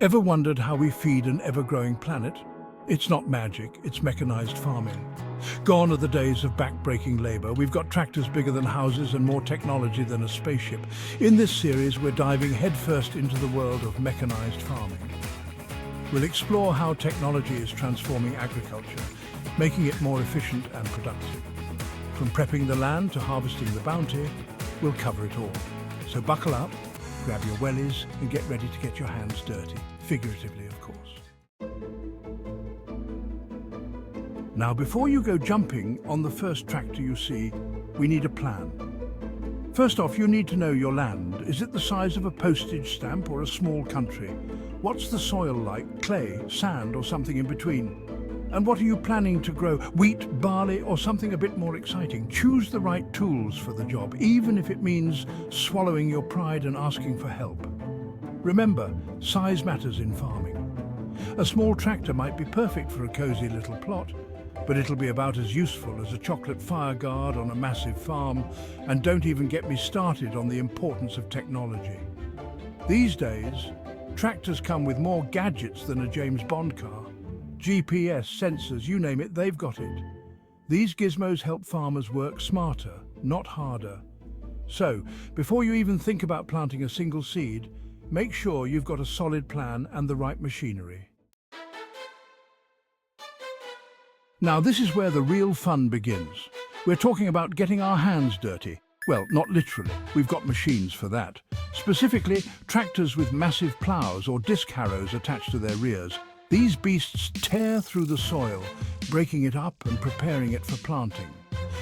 Ever wondered how we feed an ever-growing planet? It's not magic, it's mechanized farming. Gone are the days of back-breaking labor. We've got tractors bigger than houses and more technology than a spaceship. In this series, we're diving headfirst into the world of mechanized farming. We'll explore how technology is transforming agriculture, making it more efficient and productive. From prepping the land to harvesting the bounty, we'll cover it all. So buckle up, grab your wellies and get ready to get your hands dirty, figuratively of course. Now before you go jumping on the first tractor you see, we need a plan. First off, you need to know your land. Is it the size of a postage stamp or a small country? What's the soil like? Clay, sand or something in between? And what are you planning to grow? Wheat, barley or something a bit more exciting? Choose the right tools for the job, even if it means swallowing your pride and asking for help. Remember, size matters in farming. A small tractor might be perfect for a cozy little plot, but it'll be about as useful as a chocolate fire guard on a massive farm, and don't even get me started on the importance of technology. These days, tractors come with more gadgets than a James Bond car. GPS, sensors, you name it, they've got it. These gizmos help farmers work smarter, not harder. So, before you even think about planting a single seed, make sure you've got a solid plan and the right machinery. Now this is where the real fun begins. We're talking about getting our hands dirty. Well, not literally, we've got machines for that. Specifically, tractors with massive plows or disc harrows attached to their rears. These beasts tear through the soil, breaking it up and preparing it for planting.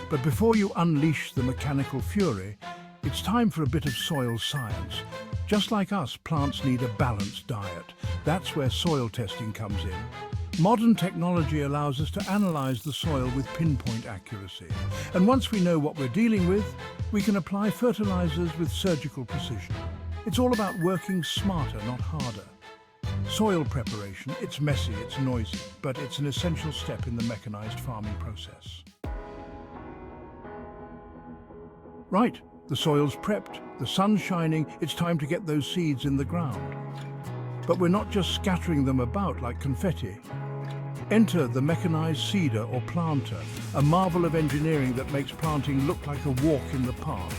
But before you unleash the mechanical fury, it's time for a bit of soil science. Just like us, plants need a balanced diet. That's where soil testing comes in. Modern technology allows us to analyze the soil with pinpoint accuracy. And once we know what we're dealing with, we can apply fertilizers with surgical precision. It's all about working smarter, not harder. Soil preparation, it's messy, it's noisy, but it's an essential step in the mechanized farming process. Right, the soil's prepped, the sun's shining, it's time to get those seeds in the ground. But we're not just scattering them about like confetti. Enter the mechanized seeder or planter, a marvel of engineering that makes planting look like a walk in the park.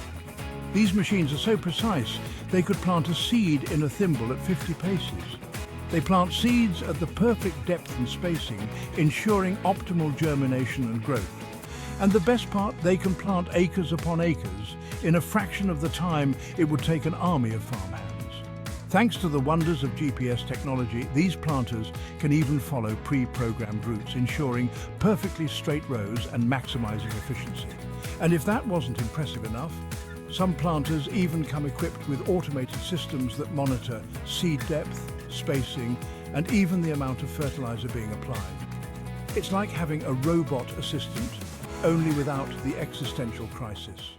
These machines are so precise, they could plant a seed in a thimble at 50 paces. They plant seeds at the perfect depth and spacing, ensuring optimal germination and growth. And the best part, they can plant acres upon acres in a fraction of the time it would take an army of farmhands. Thanks to the wonders of GPS technology, these planters can even follow pre-programmed routes, ensuring perfectly straight rows and maximizing efficiency. And if that wasn't impressive enough, some planters even come equipped with automated systems that monitor seed depth, spacing, and even the amount of fertilizer being applied. It's like having a robot assistant, only without the existential crisis.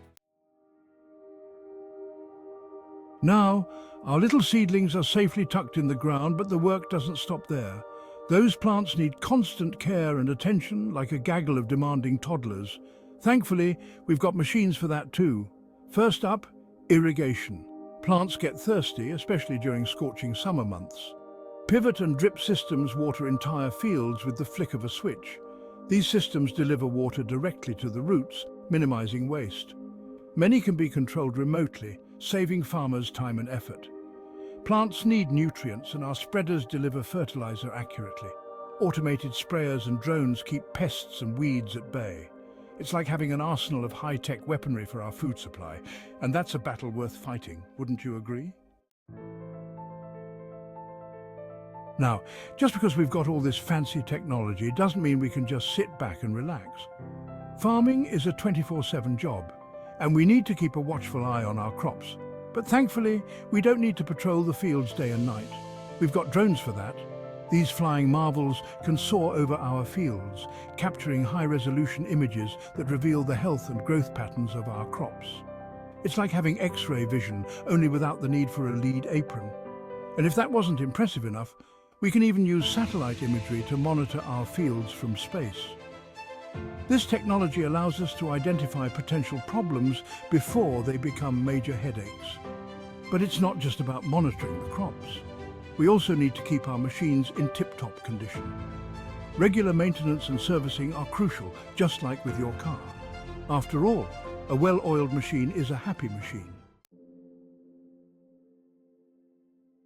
Now, our little seedlings are safely tucked in the ground, but the work doesn't stop there. Those plants need constant care and attention, like a gaggle of demanding toddlers. Thankfully, we've got machines for that too. First up, irrigation. Plants get thirsty, especially during scorching summer months. Pivot and drip systems water entire fields with the flick of a switch. These systems deliver water directly to the roots, minimizing waste. Many can be controlled remotely, saving farmers time and effort. Plants need nutrients, and our spreaders deliver fertilizer accurately. Automated sprayers and drones keep pests and weeds at bay. It's like having an arsenal of high-tech weaponry for our food supply, and that's a battle worth fighting, wouldn't you agree? Now, just because we've got all this fancy technology doesn't mean we can just sit back and relax. Farming is a 24/7 job, and we need to keep a watchful eye on our crops. But thankfully, we don't need to patrol the fields day and night. We've got drones for that. These flying marvels can soar over our fields, capturing high-resolution images that reveal the health and growth patterns of our crops. It's like having X-ray vision, only without the need for a lead apron. And if that wasn't impressive enough, we can even use satellite imagery to monitor our fields from space. This technology allows us to identify potential problems before they become major headaches. But it's not just about monitoring the crops. we also need to keep our machines in tip-top condition. Regular maintenance and servicing are crucial, just like with your car. After all, a well-oiled machine is a happy machine.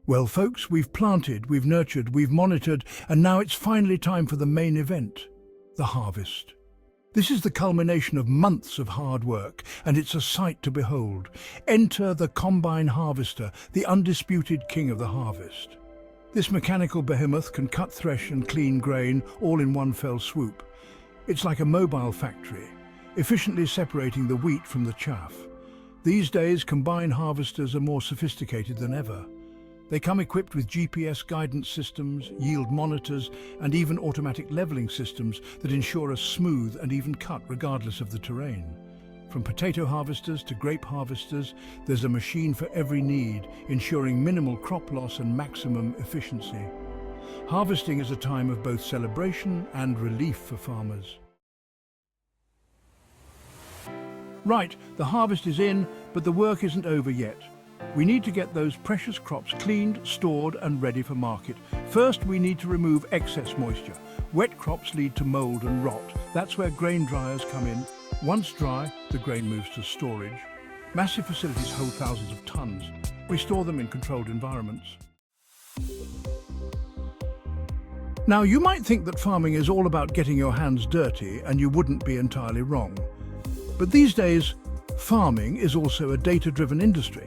Well, folks, we've planted, we've nurtured, we've monitored, and now it's finally time for the main event, the harvest. This is the culmination of months of hard work, and it's a sight to behold. Enter the combine harvester, the undisputed king of the harvest. This mechanical behemoth can cut, thresh and clean grain all in one fell swoop. It's like a mobile factory, efficiently separating the wheat from the chaff. These days, combine harvesters are more sophisticated than ever. They come equipped with GPS guidance systems, yield monitors, and even automatic leveling systems that ensure a smooth and even cut regardless of the terrain. From potato harvesters to grape harvesters, there's a machine for every need, ensuring minimal crop loss and maximum efficiency. Harvesting is a time of both celebration and relief for farmers. Right, the harvest is in, but the work isn't over yet. We need to get those precious crops cleaned, stored and ready for market. First, we need to remove excess moisture. Wet crops lead to mold and rot. That's where grain dryers come in. Once dry, the grain moves to storage. Massive facilities hold thousands of tons. We store them in controlled environments. Now, you might think that farming is all about getting your hands dirty, and you wouldn't be entirely wrong. But these days, farming is also a data-driven industry.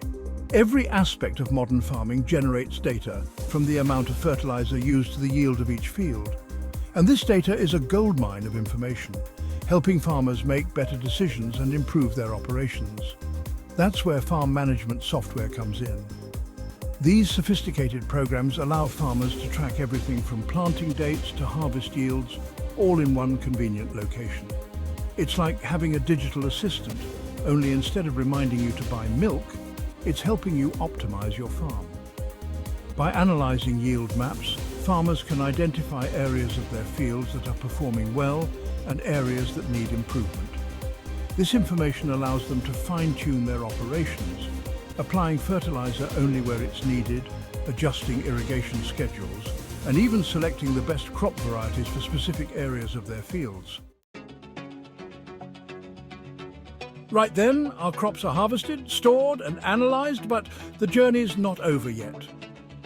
Every aspect of modern farming generates data, from the amount of fertilizer used to the yield of each field. And this data is a goldmine of information, helping farmers make better decisions and improve their operations. That's where farm management software comes in. These sophisticated programs allow farmers to track everything from planting dates to harvest yields, all in one convenient location. It's like having a digital assistant, only instead of reminding you to buy milk, it's helping you optimize your farm. By analyzing yield maps, farmers can identify areas of their fields that are performing well and areas that need improvement. This information allows them to fine-tune their operations, applying fertilizer only where it's needed, adjusting irrigation schedules, and even selecting the best crop varieties for specific areas of their fields. Right then, our crops are harvested, stored and analysed, but the journey's not over yet.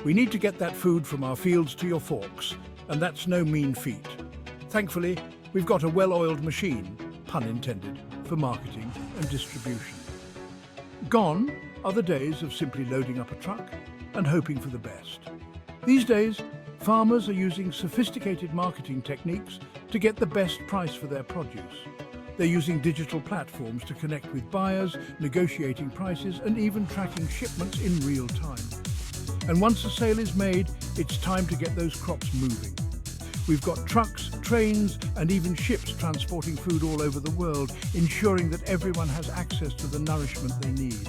We need to get that food from our fields to your forks, and that's no mean feat. Thankfully, we've got a well-oiled machine, pun intended, for marketing and distribution. Gone are the days of simply loading up a truck and hoping for the best. These days, farmers are using sophisticated marketing techniques to get the best price for their produce. They're using digital platforms to connect with buyers, negotiating prices, and even tracking shipments in real time. And once a sale is made, it's time to get those crops moving. We've got trucks, trains, and even ships transporting food all over the world, ensuring that everyone has access to the nourishment they need.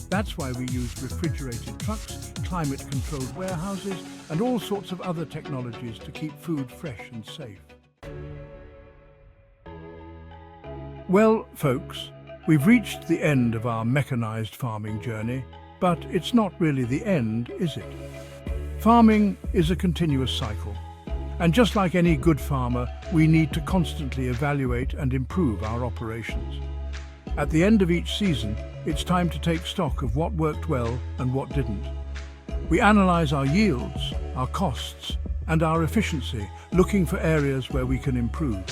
That's why we use refrigerated trucks, climate-controlled warehouses, and all sorts of other technologies to keep food fresh and safe. Well, folks, we've reached the end of our mechanized farming journey, but it's not really the end, is it? Farming is a continuous cycle, and just like any good farmer, we need to constantly evaluate and improve our operations. At the end of each season, it's time to take stock of what worked well and what didn't. We analyze our yields, our costs, and our efficiency, looking for areas where we can improve.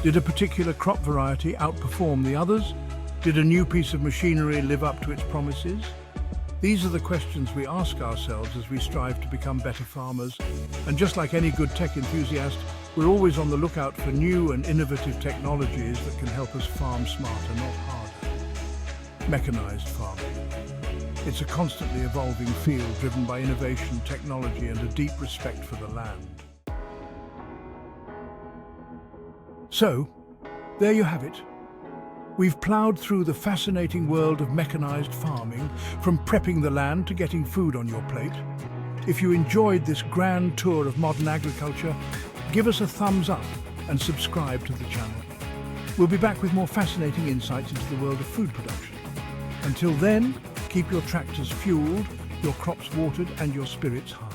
Did a particular crop variety outperform the others? Did a new piece of machinery live up to its promises? These are the questions we ask ourselves as we strive to become better farmers. And just like any good tech enthusiast, we're always on the lookout for new and innovative technologies that can help us farm smarter, not harder. Mechanized farming. It's a constantly evolving field driven by innovation, technology, and a deep respect for the land. So, there you have it. We've ploughed through the fascinating world of mechanized farming, from prepping the land to getting food on your plate. If you enjoyed this grand tour of modern agriculture, give us a thumbs up and subscribe to the channel. We'll be back with more fascinating insights into the world of food production. Until then, keep your tractors fueled, your crops watered, and your spirits high.